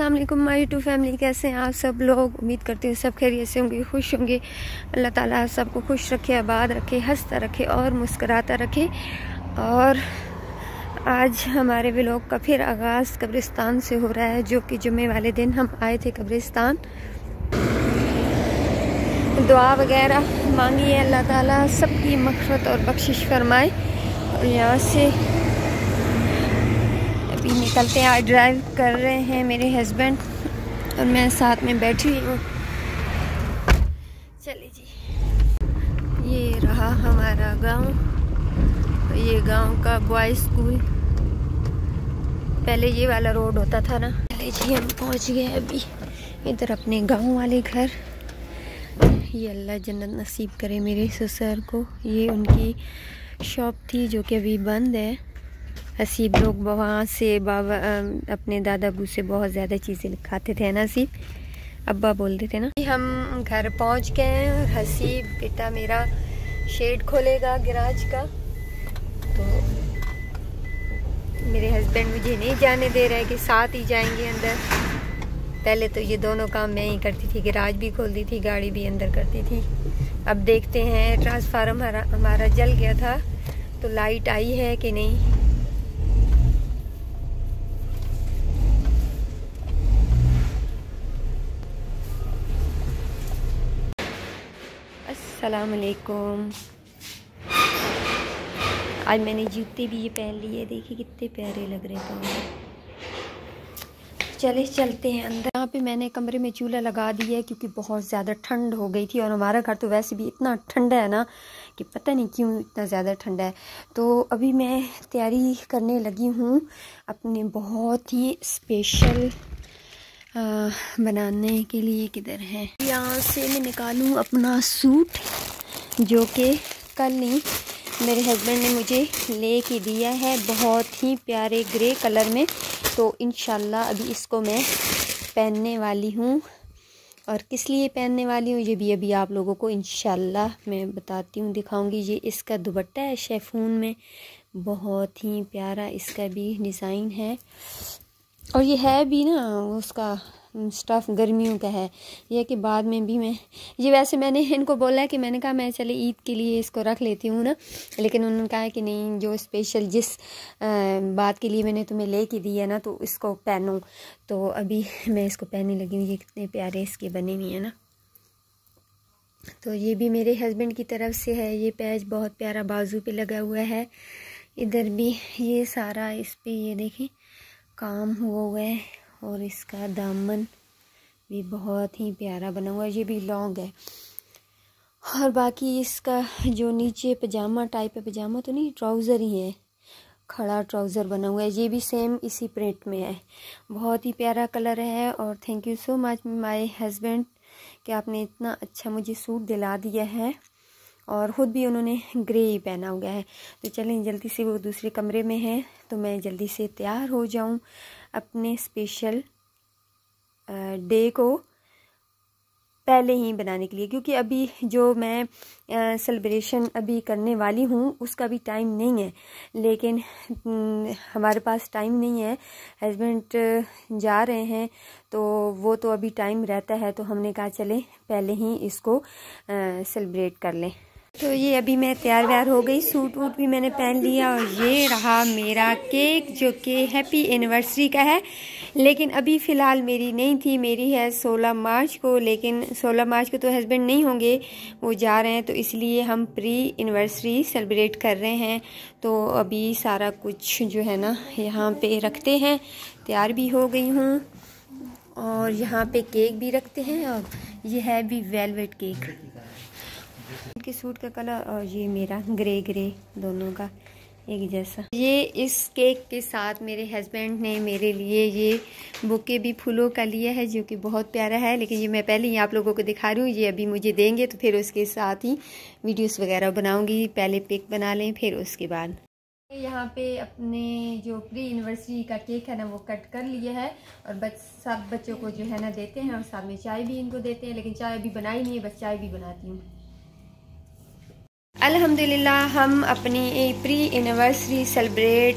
अस्सलाम वालेकुम my YouTube family. कैसे हैं आप सब लोग? उम्मीद करती हूँ सब खैरियत से होंगे, खुश होंगे। अल्लाह ताला सबको खुश रखे, आबाद रखे, हंसता रखे और मुस्कुराता रखे। और आज हमारे व्लॉग का फिर आगाज़ कब्रिस्तान से हो रहा है, जो कि जुम्मे वाले दिन हम आए थे कब्रिस्तान। दुआ वगैरह मांगी है, अल्लाह ताला सबकी मग़फ़िरत और बख्शिश फरमाए। और यहाँ से अभी निकलते हैं। आज ड्राइव कर रहे हैं मेरे हस्बैंड और मैं साथ में बैठी हुई हूँ। चलिए जी, ये रहा हमारा गांव। ये गांव का बॉय स्कूल, पहले ये वाला रोड होता था ना। चलिए जी, हम पहुँच गए अभी इधर अपने गांव वाले घर। ये अल्लाह जन्नत नसीब करे मेरे ससुर को। ये उनकी शॉप थी जो कि अभी बंद है। हसीब लोग वहाँ से बाबा अपने दादा अबू से बहुत ज़्यादा चीज़ें खाते थे ना, हसीब अब्बा बोलते थे ना। हम घर पहुँच गए हैं और हसीब बेटा मेरा शेड खोलेगा गैराज का। तो मेरे हस्बैंड मुझे नहीं जाने दे रहे कि साथ ही जाएंगे अंदर। पहले तो ये दोनों काम मैं ही करती थी, गैराज भी खोलती थी, गाड़ी भी अंदर करती थी। अब देखते हैं, ट्रांसफार्म हमारा जल गया था तो लाइट आई है कि नहीं। अस्सलाम वालेकुम। आज मैंने जूते भी ये पहन लिए, देखिए कितने प्यारे लग रहे हैं। चले चलते हैं अंदर। यहाँ पे मैंने कमरे में चूल्हा लगा दिया है क्योंकि बहुत ज़्यादा ठंड हो गई थी। और हमारा घर तो वैसे भी इतना ठंडा है ना कि पता नहीं क्यों इतना ज़्यादा ठंडा है। तो अभी मैं तैयारी करने लगी हूँ अपने बहुत ही स्पेशल बनाने के लिए। किधर है? यहाँ से मैं निकालूँ अपना सूट जो कि कल ही मेरे हस्बैंड ने मुझे ले के दिया है, बहुत ही प्यारे ग्रे कलर में। तो इंशाल्लाह अभी इसको मैं पहनने वाली हूँ। और किस लिए पहनने वाली हूँ ये भी अभी आप लोगों को इंशाल्लाह मैं बताती हूँ, दिखाऊंगी। ये इसका दुपट्टा है शिफॉन में, बहुत ही प्यारा इसका भी डिज़ाइन है। और ये है भी ना उसका स्टफ़ गर्मियों का है। यह कि बाद में भी मैं ये, वैसे मैंने इनको बोला है कि मैंने कहा मैं चले ईद के लिए इसको रख लेती हूँ ना, लेकिन उन्होंने कहा कि नहीं, जो स्पेशल जिस बात के लिए मैंने तुम्हें ले के दिया ना तो इसको पहनो। तो अभी मैं इसको पहनने लगी हूँ। ये कितने प्यारे इसके बने हुए हैं ना। तो ये भी मेरे हस्बैंड की तरफ से है। ये पैच बहुत प्यारा बाजू पे लगा हुआ है। इधर भी ये सारा इस पर ये देखें काम हुआ है। और इसका दामन भी बहुत ही प्यारा बना हुआ है, ये भी लॉन्ग है। और बाकी इसका जो नीचे पजामा टाइप है, पजामा तो नहीं ट्राउज़र ही है, खड़ा ट्राउज़र बना हुआ है। ये भी सेम इसी प्रिंट में है, बहुत ही प्यारा कलर है। और thank you so much my husband कि आपने इतना अच्छा मुझे सूट दिला दिया है। और ख़ुद भी उन्होंने ग्रे ही पहना हुआ है। तो चलें जल्दी से, वो दूसरे कमरे में है तो मैं जल्दी से तैयार हो जाऊं अपने स्पेशल डे को पहले ही बनाने के लिए। क्योंकि अभी जो मैं सेलिब्रेशन अभी करने वाली हूँ उसका भी टाइम नहीं है, लेकिन हमारे पास टाइम नहीं है। हस्बैंड जा रहे हैं तो वो तो अभी टाइम रहता है, तो हमने कहा चले पहले ही इसको सेलिब्रेट कर लें। तो ये अभी मैं तैयार व्यार हो गई, सूट वूट भी मैंने पहन लिया। और ये रहा मेरा केक जो कि हैप्पी एनिवर्सरी का है, लेकिन अभी फ़िलहाल मेरी नहीं थी, मेरी है 16 मार्च को। लेकिन 16 मार्च को तो हस्बैंड नहीं होंगे, वो जा रहे हैं, तो इसलिए हम प्री एनिवर्सरी सेलिब्रेट कर रहे हैं। तो अभी सारा कुछ जो है ना यहाँ पे रखते हैं। तैयार भी हो गई हूँ और यहाँ पे केक भी रखते हैं। और ये है भी वेलवेट केक के सूट का कलर, और ये मेरा ग्रे दोनों का एक जैसा। ये इस केक के साथ मेरे हस्बैंड ने मेरे लिए ये बुके भी फूलों का लिया है जो कि बहुत प्यारा है। लेकिन ये मैं पहले ही आप लोगों को दिखा रही हूँ, ये अभी मुझे देंगे तो फिर उसके साथ ही वीडियोस वगैरह बनाऊंगी। पहले पिक बना लें फिर उसके बाद। यहाँ पे अपने जो प्री एनिवर्सरी का केक है ना वो कट कर लिया है। और सब बच्चों को जो है ना देते हैं और साथ में चाय भी इनको देते हैं। लेकिन चाय अभी बनाई नहीं है, बस चाय भी बनाती हूँ। अल्हम्दुलिल्लाह हम अपनी प्री एनिवर्सरी सेलिब्रेट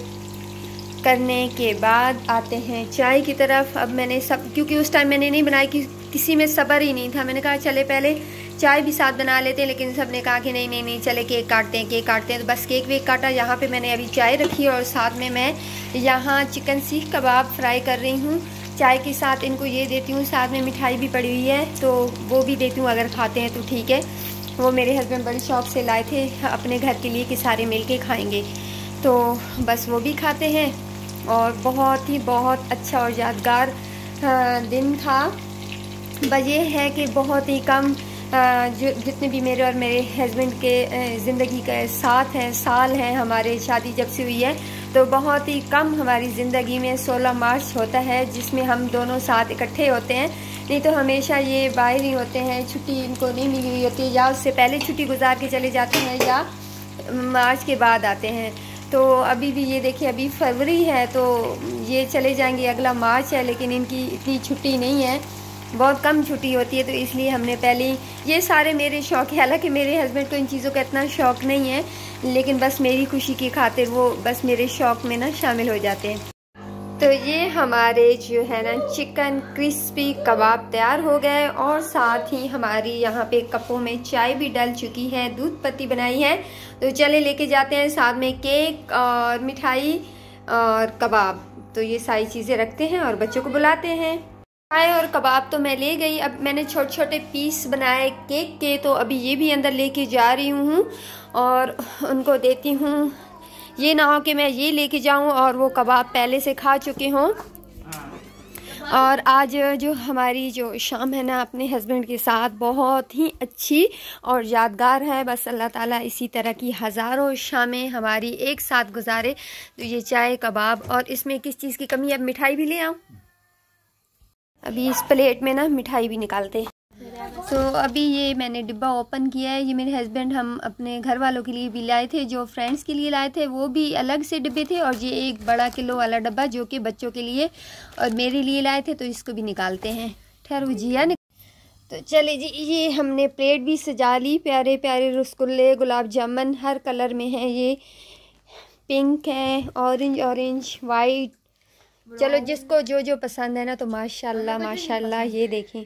करने के बाद आते हैं चाय की तरफ। अब मैंने सब, क्योंकि उस टाइम मैंने नहीं बनाई कि किसी में सब्र ही नहीं था, मैंने कहा चले पहले चाय भी साथ बना लेते हैं, लेकिन सब ने कहा कि नहीं नहीं नहीं चले केक काटते हैं, केक काटते हैं। तो बस केक वेक काटा। यहाँ पे मैंने अभी चाय रखी और साथ में मैं यहाँ चिकन सीख कबाब फ्राई कर रही हूँ। चाय के साथ इनको ये देती हूँ, साथ में मिठाई भी पड़ी हुई है तो वो भी देती हूँ, अगर खाते हैं तो ठीक है। वो मेरे हस्बैंड बड़े शौक से लाए थे अपने घर के लिए कि सारे मिल के खाएँगे, तो बस वो भी खाते हैं। और बहुत अच्छा और यादगार दिन था। वजह है कि बहुत ही कम जो जितने भी मेरे और मेरे हस्बैंड के ज़िंदगी के साल हैं हमारे शादी जब से हुई है, तो बहुत ही कम हमारी ज़िंदगी में 16 मार्च होता है जिसमें हम दोनों साथ इकट्ठे होते हैं। नहीं तो हमेशा ये बाहर ही होते हैं, छुट्टी इनको नहीं मिली हुई होती है, या उससे पहले छुट्टी गुजार के चले जाते हैं या मार्च के बाद आते हैं। तो अभी भी ये देखिए, अभी फरवरी है तो ये चले जाएंगे, अगला मार्च है, लेकिन इनकी इतनी छुट्टी नहीं है, बहुत कम छुट्टी होती है। तो इसलिए हमने पहले ये सारे मेरे शौक़ है, हालांकि मेरे हस्बैंड को इन चीज़ों का इतना शौक़ नहीं है, लेकिन बस मेरी खुशी की खातिर वो बस मेरे शौक़ में ना शामिल हो जाते हैं। तो ये हमारे जो है ना चिकन क्रिस्पी कबाब तैयार हो गए और साथ ही हमारी यहाँ पे कपों में चाय भी डल चुकी है, दूध पत्ती बनाई है। तो चले लेके जाते हैं, साथ में केक और मिठाई और कबाब, तो ये सारी चीज़ें रखते हैं और बच्चों को बुलाते हैं। चाय और कबाब तो मैं ले गई। अब मैंने छोटे छोटे पीस बनाए केक के, तो अभी ये भी अंदर लेके जा रही हूँ और उनको देती हूँ। ये ना हो कि मैं ये लेके जाऊँ और वो कबाब पहले से खा चुके हों। और आज जो हमारी जो शाम है ना अपने हस्बैंड के साथ बहुत ही अच्छी और यादगार है। बस अल्लाह ताला इसी तरह की हज़ारों शामें हमारी एक साथ गुजारे। तो ये चाय कबाब, और इसमें किस चीज़ की कमी है, अब मिठाई भी ले आऊँ। अभी इस प्लेट में ना मिठाई भी निकालते हैं। तो अभी ये मैंने डिब्बा ओपन किया है। ये मेरे हस्बैंड हम अपने घर वालों के लिए भी लाए थे, जो फ्रेंड्स के लिए लाए थे वो भी अलग से डिब्बे थे, और ये एक बड़ा किलो वाला डब्बा जो कि बच्चों के लिए और मेरे लिए लाए थे, तो इसको भी निकालते हैं। ठहरो जिया तो चले जी, ये हमने प्लेट भी सजा ली। प्यारे प्यारे रसगुल्ले, गुलाब जामुन हर कलर में है, ये पिंक है, ऑरेंज वाइट, चलो जिसको जो जो पसंद है ना, तो माशाल्लाह माशाल्लाह। ये देखें।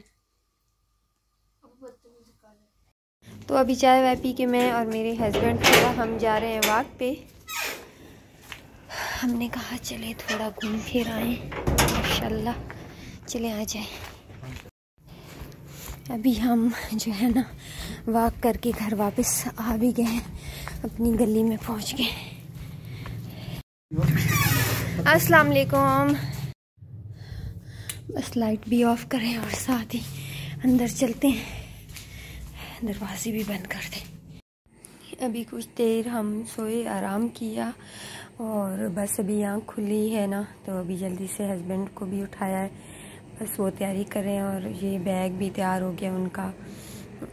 तो अभी चाय वाय पी के मैं और मेरे हस्बैंड थोड़ा हम जा रहे हैं वॉक पे। हमने कहा चले थोड़ा घूम फिर आए, माशाल्लाह चले आ जाए। अभी हम जो है ना वॉक करके घर वापस आ भी गए, अपनी गली में पहुंच गए। अस्सलाम वालेकुम। बस लाइट भी ऑफ करें और साथ ही अंदर चलते हैं, दरवाजे भी बंद कर दें। अभी कुछ देर हम सोए, आराम किया और बस अभी आँख खुली है ना, तो अभी जल्दी से हस्बैंड को भी उठाया है, बस वो तैयारी करें। और ये बैग भी तैयार हो गया उनका,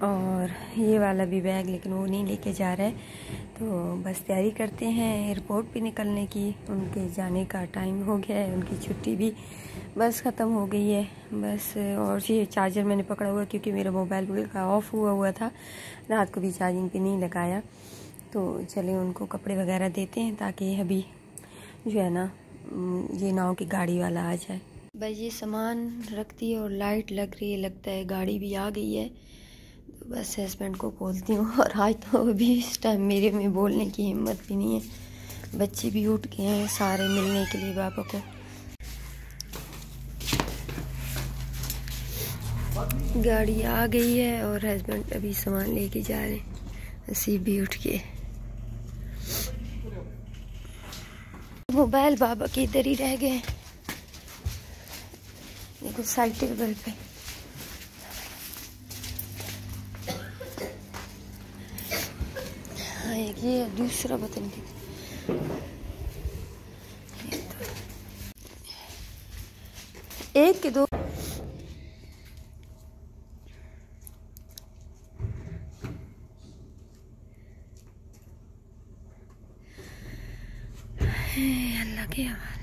और ये वाला भी बैग, लेकिन वो नहीं लेके जा रहे, तो बस तैयारी करते हैं एयरपोर्ट पे निकलने की। उनके जाने का टाइम हो गया है, उनकी छुट्टी भी बस ख़त्म हो गई है बस। और ये चार्जर मैंने पकड़ा हुआ क्योंकि मेरा मोबाइल बिल्कुल ऑफ हुआ था, रात को भी चार्जिंग पे नहीं लगाया। तो चले उनको कपड़े वगैरह देते हैं ताकि अभी जो है ना ये ना हो कि गाड़ी वाला आ जाए। बस ये सामान रखती है और लाइट लग रही है, लगता है गाड़ी भी आ गई है। तो बस हस्बैंड को बोलती हूँ, और आज तो अभी इस टाइम मेरे में बोलने की हिम्मत भी नहीं है। बच्चे भी उठ गए हैं सारे मिलने के लिए पापा को। गाड़ी आ गई है और हस्बैंड अभी सामान लेके जा रहे हैं। नसीब भी उठ के, मोबाइल बाबा के इधर ही रह गए, देखो साइड टेबल पे। हाँ एक ये दूसरा बटन भी, एक के दो। अल्लाह के हवाले।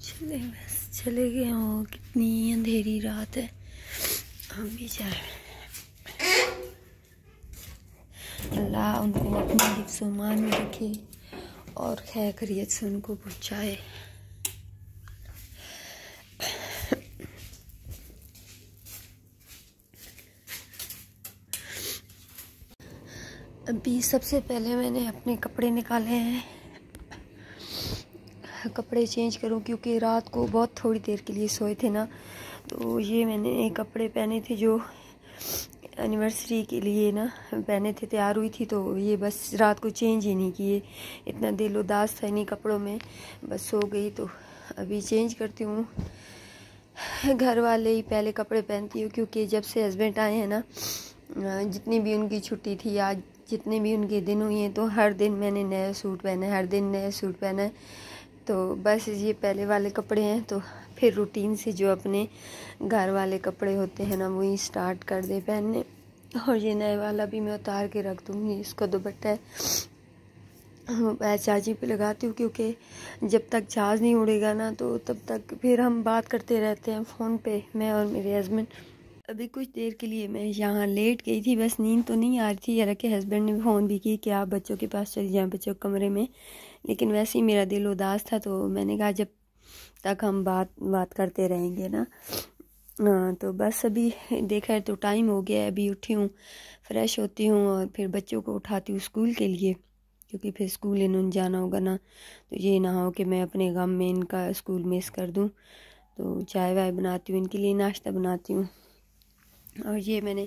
चले गए। हो कितनी अंधेरी रात है, हम भी जाए। अल्लाह उनको अपने हिफ्ज़-ओ-मान में रखे और खैर खैरियत से उनको पहुँचाए। अभी सबसे पहले मैंने अपने कपड़े निकाले हैं, कपड़े चेंज करूं क्योंकि रात को बहुत थोड़ी देर के लिए सोए थे ना, तो ये मैंने कपड़े पहने थे जो एनिवर्सरी के लिए ना पहने थे, तैयार हुई थी, तो ये बस रात को चेंज ही नहीं किए। इतना दिल उदास था इन्हीं कपड़ों में, बस सो गई। तो अभी चेंज करती हूँ। घर वाले ही पहले कपड़े पहनती हूँ क्योंकि जब से हस्बैंड आए हैं ना, जितनी भी उनकी छुट्टी थी, आज जितने भी उनके दिन हुए हैं, तो हर दिन मैंने नया सूट पहना है, हर दिन नया सूट पहना है। तो बस ये पहले वाले कपड़े हैं, तो फिर रूटीन से जो अपने घर वाले कपड़े होते हैं ना, वही स्टार्ट कर दे पहनने। और ये नए वाला भी मैं उतार के रख दूँगी। इसका दुपट्टा है, मैं चार्जिंग पे लगाती हूँ क्योंकि जब तक चार्ज नहीं उड़ेगा ना, तो तब तक फिर हम बात करते रहते हैं फ़ोन पे, मैं और मेरे हस्बैंड। अभी कुछ देर के लिए मैं यहाँ लेट गई थी, बस नींद तो नहीं आ रही थी। यार के हस्बैंड ने फ़ोन भी की कि आप बच्चों के पास चली जाएं, बच्चों के कमरे में, लेकिन वैसे ही मेरा दिल उदास था, तो मैंने कहा जब तक हम बात करते रहेंगे ना। तो बस अभी देखा तो टाइम हो गया है, अभी उठी हूँ, फ्रेश होती हूँ और फिर बच्चों को उठाती हूँ स्कूल के लिए, क्योंकि फिर स्कूल इन्होंने जाना होगा ना, तो ये ना हो कि मैं अपने गम में इनका स्कूल मिस कर दूँ। तो चाय वाय बनाती हूँ, इनके लिए नाश्ता बनाती हूँ। और ये मैंने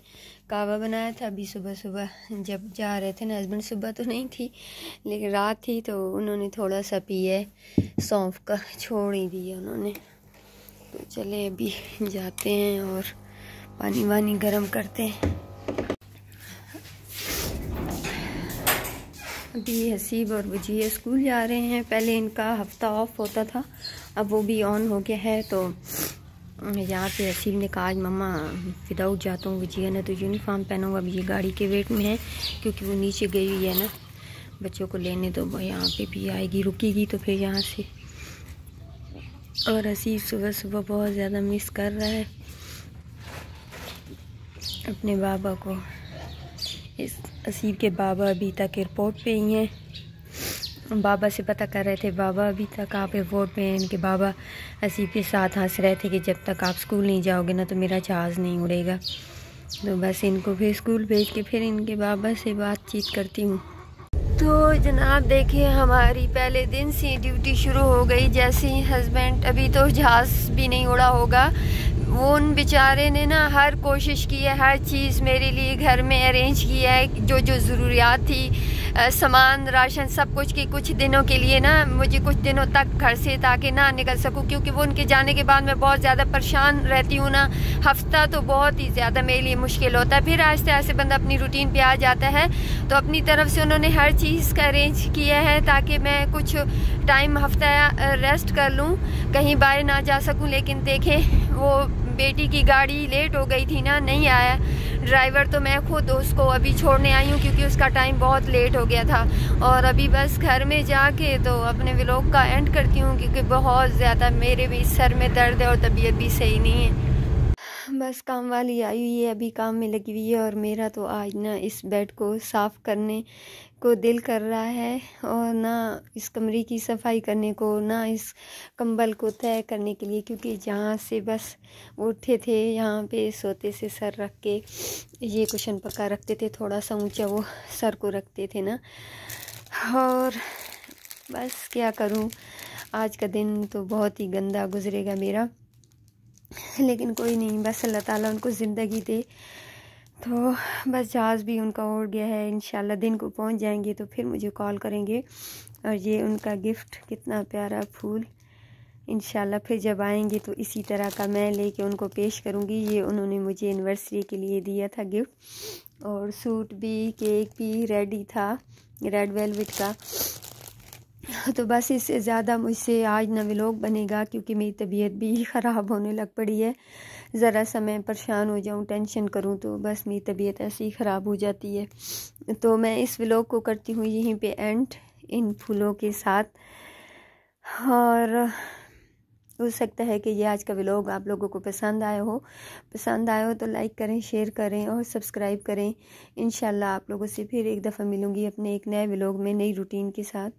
कहवा बनाया था अभी सुबह सुबह जब जा रहे थे ना हस्बैंड। सुबह तो नहीं थी लेकिन रात थी, तो उन्होंने थोड़ा सा पिया है, सौंफ का छोड़ ही दिया उन्होंने। तो चले अभी जाते हैं और पानी वानी गर्म करते हैं। अभी हसीब और वजीह स्कूल जा रहे हैं। पहले इनका हफ्ता ऑफ होता था, अब वो भी ऑन हो गया है। तो यहाँ पे हसीब ने कहा आज मम्मा विदाउट जाता हूँ, वजीह ने तो यूनिफॉर्म पहनूंगा। अभी ये गाड़ी के वेट में है क्योंकि वो नीचे गई हुई है ना बच्चों को लेने, तो यहाँ पे भी आएगी, रुकेगी तो फिर यहाँ से। और हसीब सुबह सुबह बहुत ज़्यादा मिस कर रहा है अपने बाबा को। इस हसीब के बाबा अभी तक एयरपोर्ट पे ही हैं। बाबा से पता कर रहे थे, बाबा अभी तक आप एयरपोर्ट पे हैं। इनके बाबा हसीब के साथ हंस रहे थे कि जब तक आप स्कूल नहीं जाओगे ना, तो मेरा जहाज़ नहीं उड़ेगा। तो बस इनको फिर स्कूल भेज के फिर इनके बाबा से बातचीत करती हूँ। तो जनाब देखिए, हमारी पहले दिन से ड्यूटी शुरू हो गई। जैसे ही हस्बैंड, अभी तो जहाज़ भी नहीं उड़ा होगा, वो उन बेचारे ने ना हर कोशिश की है, हर चीज़ मेरे लिए घर में अरेंज किया है, जो जो ज़रूरियात थी, सामान राशन सब कुछ की। कुछ दिनों के लिए ना मुझे कुछ दिनों तक घर से ताकि ना निकल सकूं, क्योंकि वो उनके जाने के बाद मैं बहुत ज़्यादा परेशान रहती हूँ ना। हफ्ता तो बहुत ही ज़्यादा मेरे लिए मुश्किल होता है, फिर आहिस्ते आहिस्ते बंदा अपनी रूटीन पे आ जाता है। तो अपनी तरफ से उन्होंने हर चीज़ का अरेंज किया है ताकि मैं कुछ टाइम हफ्ता रेस्ट कर लूँ, कहीं बाहर ना जा सकूँ। लेकिन देखें, वो बेटी की गाड़ी लेट हो गई थी ना, नहीं आया ड्राइवर, तो मैं खुद उसको अभी छोड़ने आई हूँ क्योंकि उसका टाइम बहुत लेट हो गया था। और अभी बस घर में जाके तो अपने व्लॉग का एंड करती हूँ क्योंकि बहुत ज़्यादा मेरे भी सर में दर्द है और तबीयत भी सही नहीं है। बस काम वाली आई हुई है, अभी काम में लगी हुई है। और मेरा तो आज ना इस बेड को साफ़ करने को दिल कर रहा है, और ना इस कमरे की सफाई करने को, ना इस कंबल को तय करने के लिए, क्योंकि जहाँ से बस उठे थे यहाँ पे सोते से सर रख के ये कुशन पक्का रखते थे, थोड़ा सा ऊंचा वो सर को रखते थे ना। और बस क्या करूँ, आज का दिन तो बहुत ही गंदा गुजरेगा मेरा, लेकिन कोई नहीं, बस अल्लाह ताला उनको ज़िंदगी दे। तो बस जहाज़ भी उनका उड़ गया है, इंशाल्लाह दिन को पहुंच जाएंगे तो फिर मुझे कॉल करेंगे। और ये उनका गिफ्ट, कितना प्यारा फूल, इंशाल्लाह फिर जब आएंगे तो इसी तरह का मैं लेके उनको पेश करूंगी। ये उन्होंने मुझे एनिवर्सरी के लिए दिया था गिफ्ट, और सूट भी, केक भी रेडी था, रेड वेलवेट का। तो बस इससे ज़्यादा मुझसे आज ना व्लॉग बनेगा क्योंकि मेरी तबीयत भी ख़राब होने लग पड़ी है। ज़रा सा मैं परेशान हो जाऊँ, टेंशन करूँ, तो बस मेरी तबीयत ऐसे ही ख़राब हो जाती है। तो मैं इस व्लॉग को करती हूँ यहीं पे एंड, इन फूलों के साथ। और हो सकता है कि ये आज का व्लॉग आप लोगों को पसंद आया हो तो लाइक करें, शेयर करें और सब्सक्राइब करें। इंशाल्लाह आप लोगों से फिर एक दफ़ा मिलूँगी अपने एक नए व्लॉग में, नई रूटीन के साथ।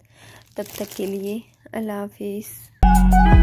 तब तक के लिए अल्लाह हाफिज़।